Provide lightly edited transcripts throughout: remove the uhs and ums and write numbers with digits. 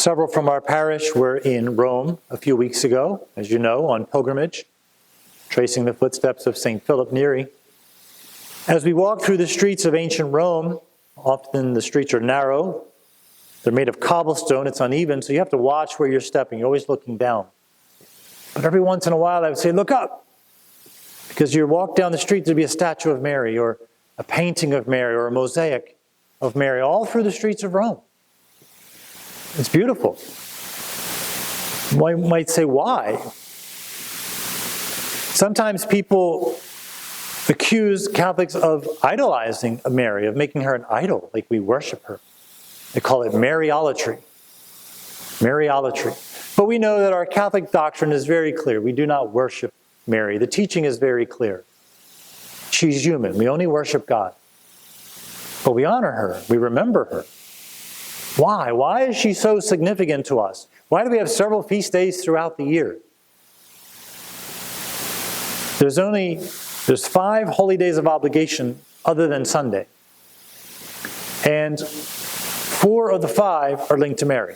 Several from our parish were in Rome a few weeks ago, as you know, on pilgrimage, tracing the footsteps of St. Philip Neri. As we walk through the streets of ancient Rome, often the streets are narrow. They're made of cobblestone. It's uneven, so you have to watch where you're stepping. You're always looking down. But every once in a while, I would say, look up. Because you walk down the street, there'd be a statue of Mary, or a painting of Mary, or a mosaic of Mary, all through the streets of Rome. It's beautiful. One might say, why? Sometimes people accuse Catholics of idolizing Mary, of making her an idol, like we worship her. They call it Mariolatry. Mariolatry. But we know that our Catholic doctrine is very clear. We do not worship Mary. The teaching is very clear. She's human. We only worship God. But we honor her. We remember her. Why? Why is she so significant to us? Why do we have several feast days throughout the year? There's 5 holy days of obligation other than Sunday. And 4 of the 5 are linked to Mary.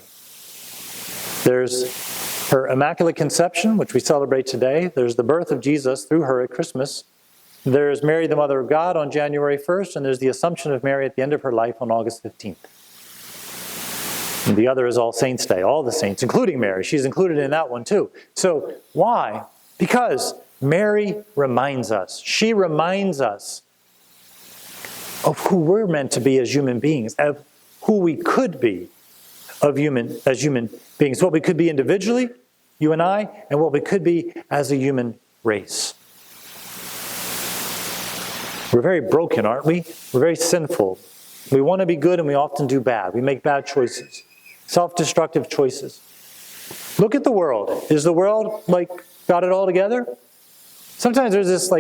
There's her Immaculate Conception, which we celebrate today. There's the birth of Jesus through her at Christmas. There's Mary, the Mother of God, on January 1st, and there's the Assumption of Mary at the end of her life on August 15th. And the other is All Saints' Day, all the saints, including Mary. She's included in that one too. So why? Because Mary reminds us. She reminds us of who we're meant to be as human beings, of who we could be as human beings, what we could be individually, you and I, and what we could be as a human race. We're very broken, aren't we? We're very sinful. We want to be good and we often do bad. We make bad choices, self-destructive choices. Look at the world. Is the world got it all together? Sometimes there's this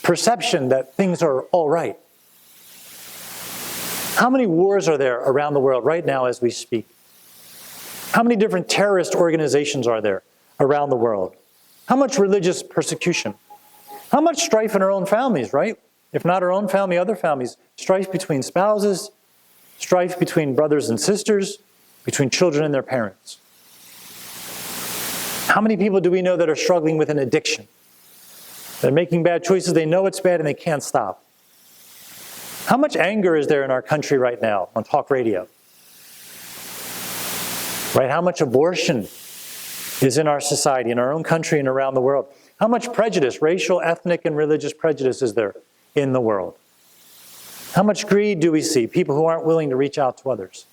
perception that things are all right. How many wars are there around the world right now as we speak? How many different terrorist organizations are there around the world? How much religious persecution? How much strife in our own families, right? If not our own family, other families. Strife between spouses, strife between brothers and sisters, between children and their parents. How many people do we know that are struggling with an addiction? They're making bad choices, they know it's bad and they can't stop. How much anger is there in our country right now on talk radio? Right? How much abortion is in our society, in our own country and around the world? How much prejudice, racial, ethnic, and religious prejudice is there in the world? How much greed do we see? People who aren't willing to reach out to others.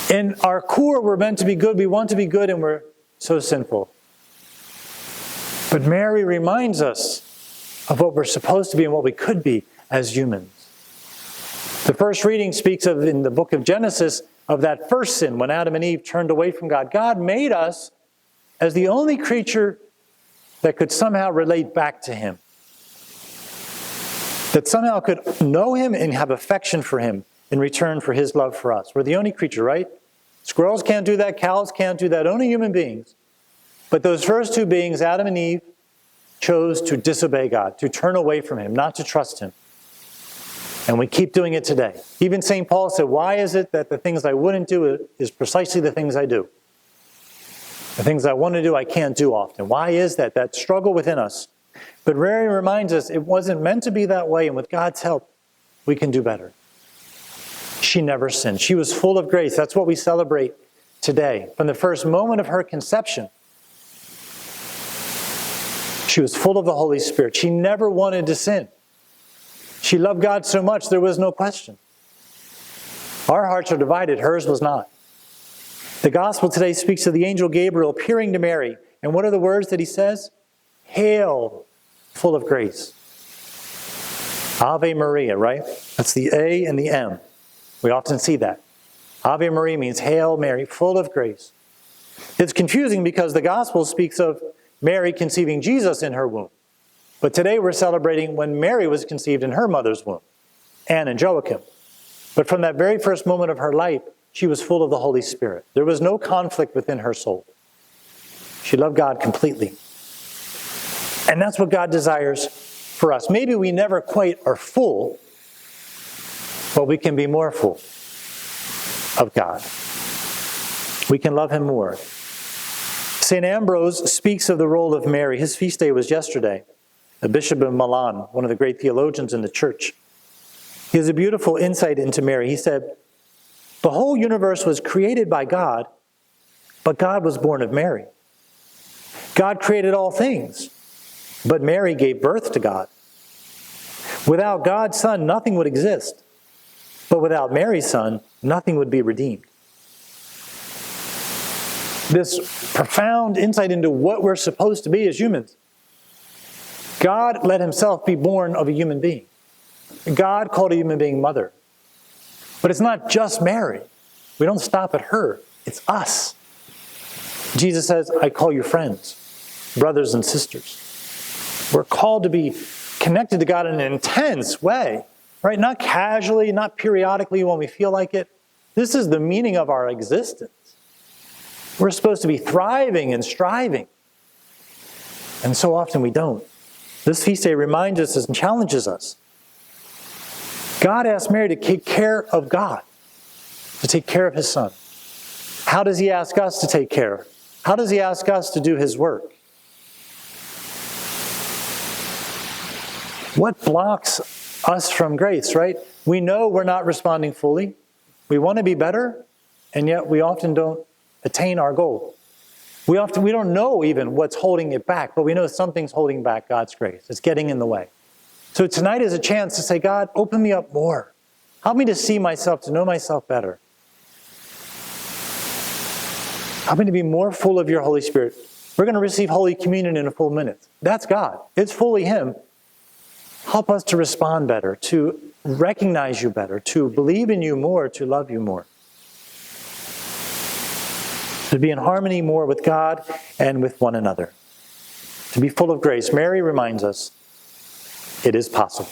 In our core, we're meant to be good. We want to be good, and we're so sinful. But Mary reminds us of what we're supposed to be and what we could be as humans. The first reading speaks of, in the book of Genesis, of that first sin when Adam and Eve turned away from God. God made us as the only creature that could somehow relate back to Him. That somehow could know Him and have affection for Him in return for His love for us. We're the only creature, right? Squirrels can't do that, cows can't do that, only human beings. But those first 2 beings, Adam and Eve, chose to disobey God, to turn away from Him, not to trust Him. And we keep doing it today. Even St. Paul said, why is it that the things I wouldn't do is precisely the things I do? The things I want to do, I can't do often. Why is that? That struggle within us. But Mary reminds us it wasn't meant to be that way, and with God's help, we can do better. She never sinned. She was full of grace. That's what we celebrate today. From the first moment of her conception, she was full of the Holy Spirit. She never wanted to sin. She loved God so much, there was no question. Our hearts are divided, hers was not. The gospel today speaks of the angel Gabriel appearing to Mary. And what are the words that he says? Hail, full of grace. Ave Maria, right? That's the A and the M. We often see that. Ave Maria means Hail Mary, full of grace. It's confusing because the gospel speaks of Mary conceiving Jesus in her womb. But today we're celebrating when Mary was conceived in her mother's womb, Anne and Joachim. But from that very first moment of her life, she was full of the Holy Spirit. There was no conflict within her soul. She loved God completely. And that's what God desires for us. Maybe we never quite are full, but we can be more full of God. we can love him more. St. Ambrose speaks of the role of Mary. His feast day was yesterday. The Bishop of Milan, one of the great theologians in the church. He has a beautiful insight into Mary. He said, the whole universe was created by God, but God was born of Mary. God created all things, but Mary gave birth to God. Without God's Son, nothing would exist. But without Mary's Son, nothing would be redeemed. This profound insight into what we're supposed to be as humans. God let himself be born of a human being. God called a human being mother. But it's not just Mary. We don't stop at her. It's us. Jesus says, I call you friends, brothers and sisters. We're called to be connected to God in an intense way, right? Not casually, not periodically when we feel like it. This is the meaning of our existence. We're supposed to be thriving and striving. And so often we don't. This feast day reminds us and challenges us. God asked Mary to take care of God, to take care of his Son. How does he ask us to take care? How does he ask us to do his work? What blocks us from grace, right? We know we're not responding fully. We want to be better, and yet we often don't attain our goal. We don't know even what's holding it back, but we know something's holding back God's grace. It's getting in the way. So tonight is a chance to say, God, open me up more. Help me to see myself, to know myself better. Help me to be more full of your Holy Spirit. We're going to receive Holy Communion in a full minute. That's God. It's fully him. Help us to respond better, to recognize you better, to believe in you more, to love you more. To be in harmony more with God and with one another. To be full of grace. Mary reminds us it is possible.